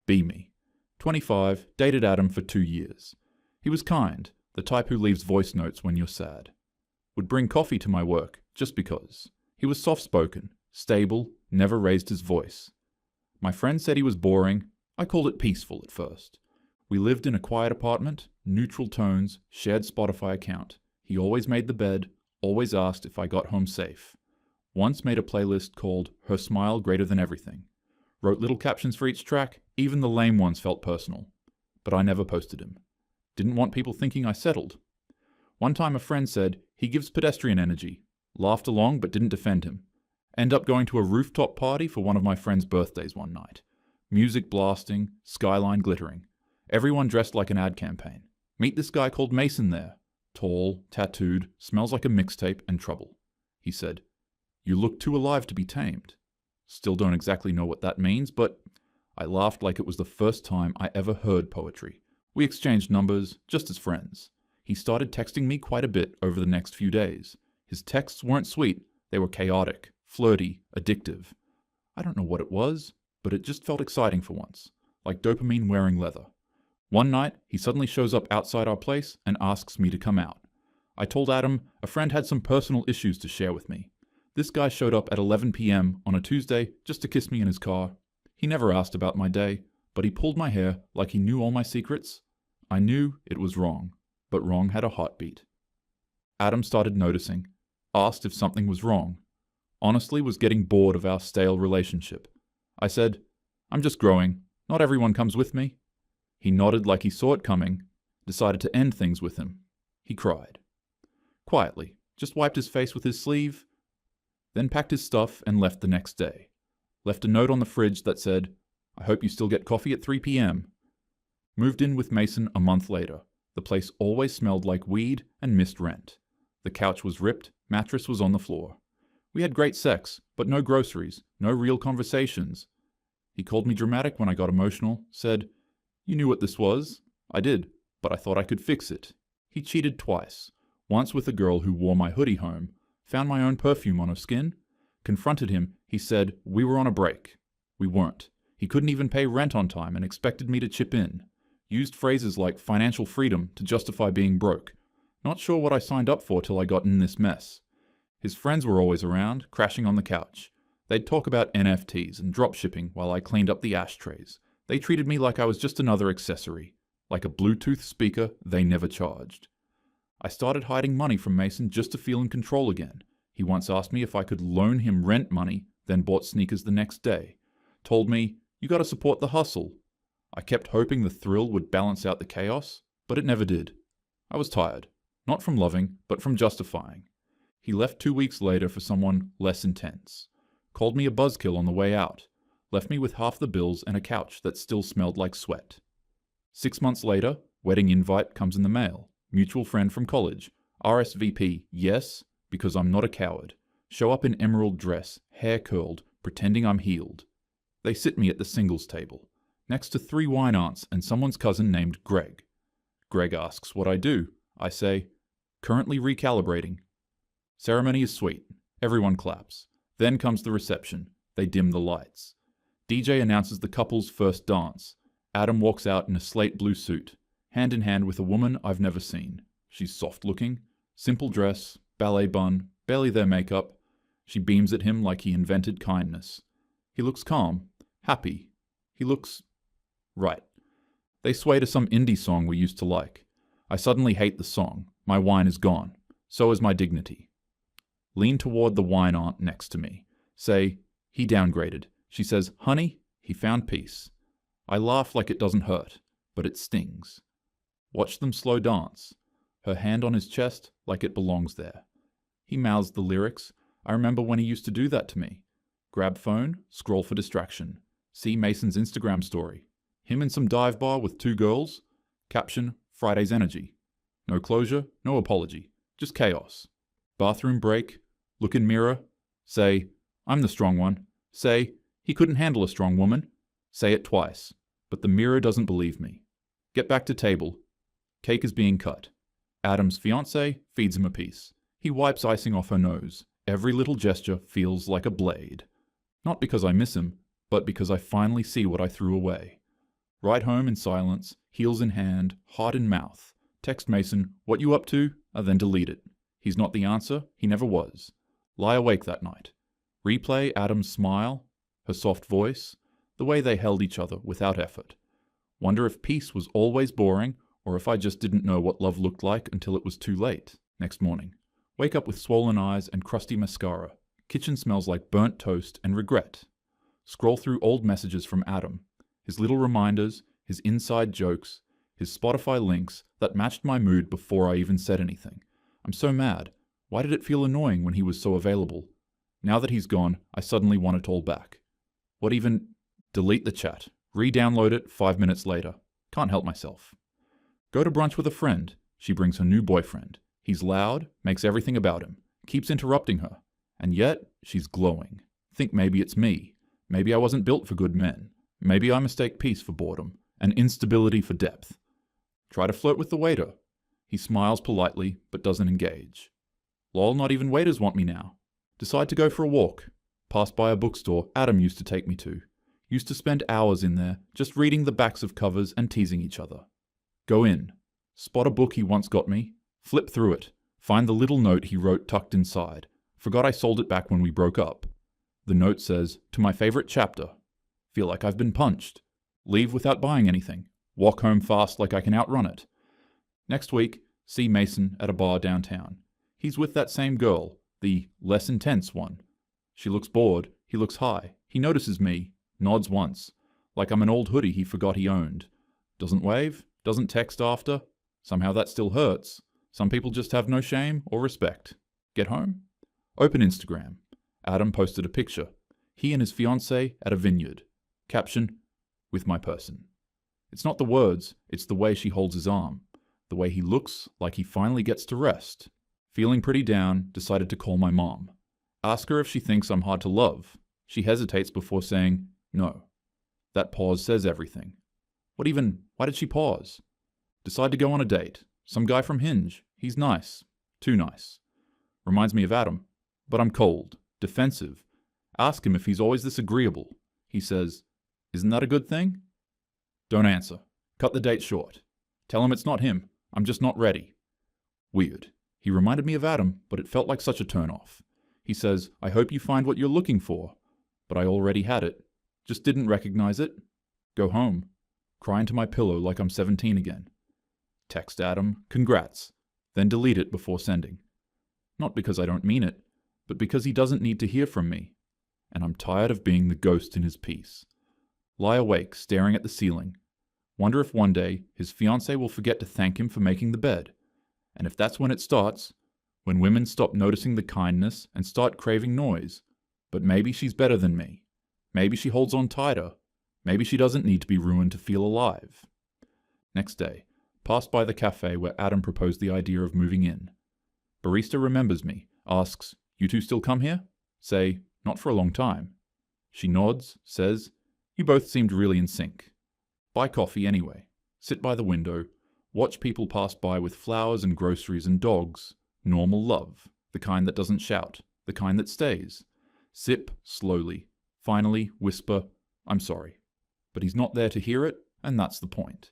Be me. 25, dated Adam for 2 years. He was kind, the type who leaves voice notes when you're sad. Would bring coffee to my work, just because. He was soft-spoken, stable, never raised his voice. My friend said he was boring. I called it peaceful at first. We lived in a quiet apartment, neutral tones, shared Spotify account. He always made the bed, always asked if I got home safe. Once made a playlist called Her Smile Greater Than Everything. Wrote little captions for each track, even the lame ones felt personal. But I never posted him. Didn't want people thinking I settled. One time a friend said, he gives pedestrian energy. Laughed along but didn't defend him. End up going to a rooftop party for one of my friend's birthdays one night. Music blasting, skyline glittering. Everyone dressed like an ad campaign. Meet this guy called Mason there. Tall, tattooed, smells like a mixtape and trouble. He said, "You look too alive to be tamed." Still don't exactly know what that means, but I laughed like it was the first time I ever heard poetry. We exchanged numbers, just as friends. He started texting me quite a bit over the next few days. His texts weren't sweet, they were chaotic, flirty, addictive. I don't know what it was, but it just felt exciting for once, like dopamine wearing leather. One night, he suddenly shows up outside our place and asks me to come out. I told Adam a friend had some personal issues to share with me. This guy showed up at 11 p.m. on a Tuesday just to kiss me in his car. He never asked about my day, but he pulled my hair like he knew all my secrets. I knew it was wrong, but wrong had a heartbeat. Adam started noticing, asked if something was wrong. Honestly, was getting bored of our stale relationship. I said, "I'm just growing. Not everyone comes with me." He nodded like he saw it coming, decided to end things with him. He cried. Quietly, just wiped his face with his sleeve, then packed his stuff and left the next day. Left a note on the fridge that said, "I hope you still get coffee at 3 p.m. Moved in with Mason a month later. The place always smelled like weed and missed rent. The couch was ripped, mattress was on the floor. We had great sex, but no groceries, no real conversations. He called me dramatic when I got emotional, said, "You knew what this was." I did, but I thought I could fix it. He cheated twice. Once with a girl who wore my hoodie home, found my own perfume on her skin. Confronted him, he said we were on a break. We weren't. He couldn't even pay rent on time and expected me to chip in. Used phrases like financial freedom to justify being broke. Not sure what I signed up for till I got in this mess. His friends were always around, crashing on the couch. They'd talk about NFTs and dropshipping while I cleaned up the ashtrays. They treated me like I was just another accessory, like a Bluetooth speaker they never charged. I started hiding money from Mason just to feel in control again. He once asked me if I could loan him rent money, then bought sneakers the next day. Told me, "You gotta support the hustle." I kept hoping the thrill would balance out the chaos, but it never did. I was tired. Not from loving, but from justifying. He left 2 weeks later for someone less intense. Called me a buzzkill on the way out. Left me with half the bills and a couch that still smelled like sweat. 6 months later, wedding invite comes in the mail. Mutual friend from college. RSVP, yes, because I'm not a coward. Show up in emerald dress, hair curled, pretending I'm healed. They sit me at the singles table, next to 3 wine aunts and someone's cousin named Greg. Greg asks what I do. I say, currently recalibrating. Ceremony is sweet. Everyone claps. Then comes the reception. They dim the lights. DJ announces the couple's first dance. Adam walks out in a slate blue suit, hand in hand with a woman I've never seen. She's soft-looking, simple dress, ballet bun, barely their makeup. She beams at him like he invented kindness. He looks calm, happy. He looks right. They sway to some indie song we used to like. I suddenly hate the song. My wine is gone. So is my dignity. Lean toward the wine aunt next to me. Say, he downgraded. She says, honey, he found peace. I laugh like it doesn't hurt, but it stings. Watch them slow dance. Her hand on his chest like it belongs there. He mouths the lyrics. I remember when he used to do that to me. Grab phone, scroll for distraction. See Mason's Instagram story. Him in some dive bar with 2 girls. Caption, Friday's energy. No closure, no apology. Just chaos. Bathroom break. Look in mirror. Say, I'm the strong one. Say, he couldn't handle a strong woman. Say it twice. But the mirror doesn't believe me. Get back to table. Cake is being cut. Adam's fiancée feeds him a piece. He wipes icing off her nose. Every little gesture feels like a blade. Not because I miss him, but because I finally see what I threw away. Ride home in silence, heels in hand, heart in mouth. Text Mason, what you up to? Then delete it. He's not the answer, he never was. Lie awake that night. Replay Adam's smile, her soft voice, the way they held each other without effort. Wonder if peace was always boring, or if I just didn't know what love looked like until it was too late. Next morning. Wake up with swollen eyes and crusty mascara. Kitchen smells like burnt toast and regret. Scroll through old messages from Adam. His little reminders, his inside jokes, his Spotify links that matched my mood before I even said anything. I'm so mad. Why did it feel annoying when he was so available? Now that he's gone, I suddenly want it all back. What even? Delete the chat. Re-download it 5 minutes later. Can't help myself. Go to brunch with a friend. She brings her new boyfriend. He's loud, makes everything about him, keeps interrupting her. And yet, she's glowing. Think maybe it's me. Maybe I wasn't built for good men. Maybe I mistake peace for boredom, and instability for depth. Try to flirt with the waiter. He smiles politely, but doesn't engage. Lol, not even waiters want me now. Decide to go for a walk. Pass by a bookstore Adam used to take me to. Used to spend hours in there, just reading the backs of covers and teasing each other. Go in. Spot a book he once got me. Flip through it. Find the little note he wrote tucked inside. Forgot I sold it back when we broke up. The note says, to my favorite chapter. Feel like I've been punched. Leave without buying anything. Walk home fast like I can outrun it. Next week, see Mason at a bar downtown. He's with that same girl, the less intense one. She looks bored. He looks high. He notices me. Nods once. Like I'm an old hoodie he forgot he owned. Doesn't wave. Doesn't text after. Somehow that still hurts. Some people just have no shame or respect. Get home? Open Instagram. Adam posted a picture. He and his fiancée at a vineyard. Caption, with my person. It's not the words, it's the way she holds his arm. The way he looks like he finally gets to rest. Feeling pretty down, decided to call my mom. Ask her if she thinks I'm hard to love. She hesitates before saying, no. That pause says everything. Why did she pause? Decide to go on a date. Some guy from Hinge. He's nice. Too nice. Reminds me of Adam. But I'm cold. Defensive. Ask him if he's always this agreeable. He says, isn't that a good thing? Don't answer. Cut the date short. Tell him it's not him. I'm just not ready. Weird. He reminded me of Adam, but it felt like such a turn-off. He says, I hope you find what you're looking for. But I already had it. Just didn't recognize it. Go home. Cry into my pillow like I'm 17 again. Text Adam, congrats. Then delete it before sending. Not because I don't mean it, but because he doesn't need to hear from me. And I'm tired of being the ghost in his piece. Lie awake, staring at the ceiling. Wonder if one day his fiancée will forget to thank him for making the bed. And if that's when it starts, when women stop noticing the kindness and start craving noise. But maybe she's better than me. Maybe she holds on tighter. Maybe she doesn't need to be ruined to feel alive. Next day, passed by the cafe where Adam proposed the idea of moving in. Barista remembers me, asks, you two still come here? Say, not for a long time. She nods, says, you both seemed really in sync. Buy coffee anyway. Sit by the window. Watch people pass by with flowers and groceries and dogs. Normal love. The kind that doesn't shout. The kind that stays. Sip slowly. Finally, whisper, I'm sorry. But he's not there to hear it, and that's the point.